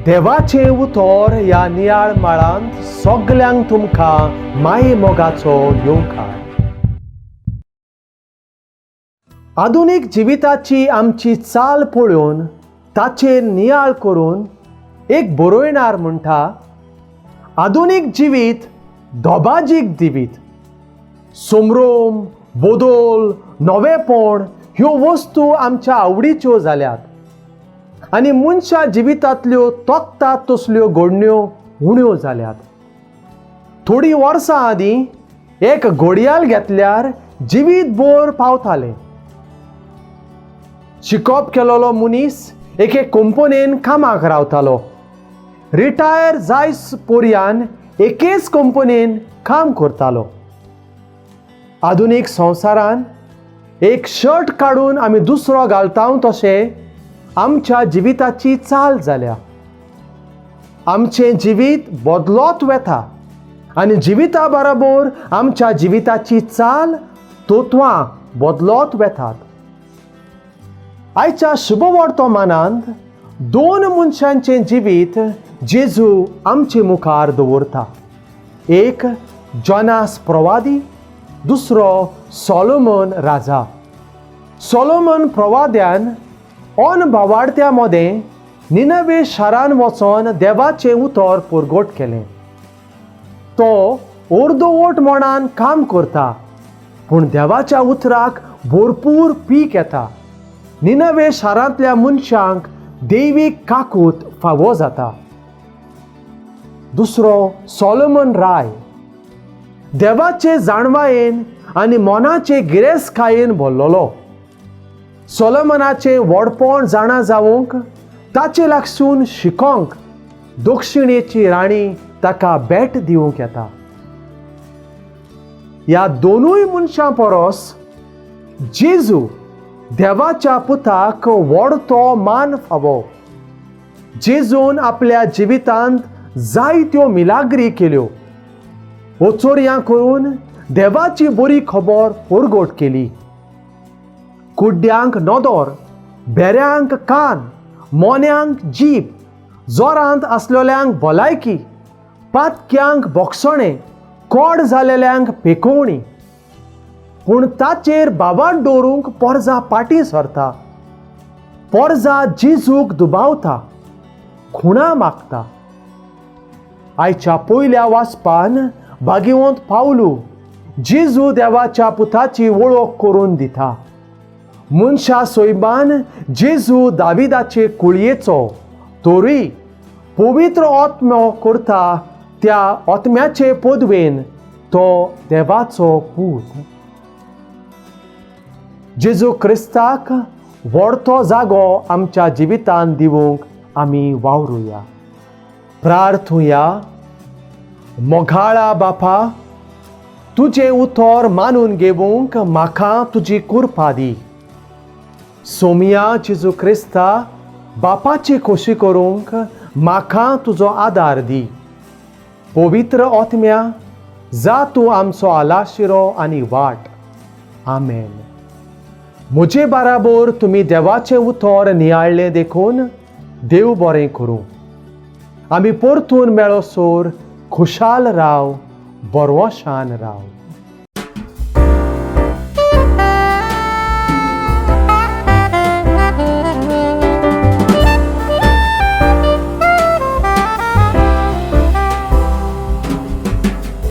देवाचें उतर ह्या नियाळ माळांत सगल्यांक तुमकां माये मोगाचो येवकार. आधुनीक जिविताची आमची चाल पळोवन ताचेर नियाळ करून एक बरोवणार म्हणटा, आधुनीक जिवीत दोबाजीक जिवीत. सोमरोम, बदल, नवेपण ह्यो वस्तू आमच्या आवडीच्यो जाल्यात आनी मनशा जिवितांतल्यो तोखतात तसल्यो घडण्यो उण्यो जाल्यात. थोडीं वर्सां आदीं एक घडयाळ घेतल्यार जिवीतभर पावतालें. शिकप केलोलो मनीस एके कंपनीन कामाक रावतालो. रिटायर जायस पर्यान एकेच कंपनीन काम करतालो. आधुनीक संवसारान एक शर्ट काडून आमी दुसरो घालता तशें आमच्या जिविताची चाल जाल्या. आमचें जिवीत बदलत वता आनी जिविता बरोबर आमच्या जिविताची चाल तत्वां बदलत वतात. आयच्या शुभ वर्तमानांत दोन मनशांचें जिवीत जेजू आमचे मुखार दवरता. एक जोनास प्रवादी, दुसरो सोलोमन राजा. सोलोमन प्रवाद्यान भावार्थ्या मदें निनवे शारान वचोन देवाचें उतर परगट केलें. तो अर्दवट मणान काम करता, पूण देवाच्या उतराक भरपूर पीक येता. निनवे शारांतल्या मनशांक दैवीक काकूत फावो जाता. दुसरो सोलोमन राय देवाचे जाणवायेन आनी मोनाचे गिरेस्तकायेन भरलोलो. सोलोमनाचें व्हडपण जाणा जावंक ताचे लागसून शिकोंक दक्षिणेची राणी ताका भेट दिवंक येता. ह्या दोनूय मनशां परस जेजू देवाच्या पुताक व्हडतो मान फावो. जेजून आपल्या जिवितांत जायत्यो मिलाग्री केल्यो. ओचोऱ्यां करून देवाची बरी खबर परगट केली. कुड्ड्यांक नदर, बेऱ्यांक कान, मोन्यांक जीब, जोरांत आसलेल्यांक भलायकी, पातक्यांक बोगसणे, कोड जालेल्यांक पेकोवणी. पूण ताचेर बाबान दवरूंक पोरजा पाटी सरता. पोरजा जेजूक दुबावता, खुणा मागता. आयच्या पयल्या वाचपान भागिवंत पावलू जेजू देवाच्या पुताची वळख करून दिता. मनशा सोयबान जेजू दाविदाचे कुळयेचो, तोरी पवित्र आत्मो करता त्या आत्म्याचे पदवेन तो देवाचो पूत. जेजू क्रिस्ताक व्होडतो जागो आमच्या जिवितांत दिवंक आमी वावरुया. प्रार्थुया. मोगाळा बापा, तुजें उतर मानून घेवंक म्हाका तुजी कृपा दी. सोमिया जेजू क्रिस्ता, बापाची खोशी करूंक म्हाका तुजो आदार दी. पवित्र आत्म्या, जा तूं आमचो आलाशिरो आनी वाट. आमेन. म्हजे बराबर तुमी देवाचें उतर नियाळ्ळें देखून देव बरें करूं. आमी परतून मेळोसोर खुशाल राव, बरवशान राव.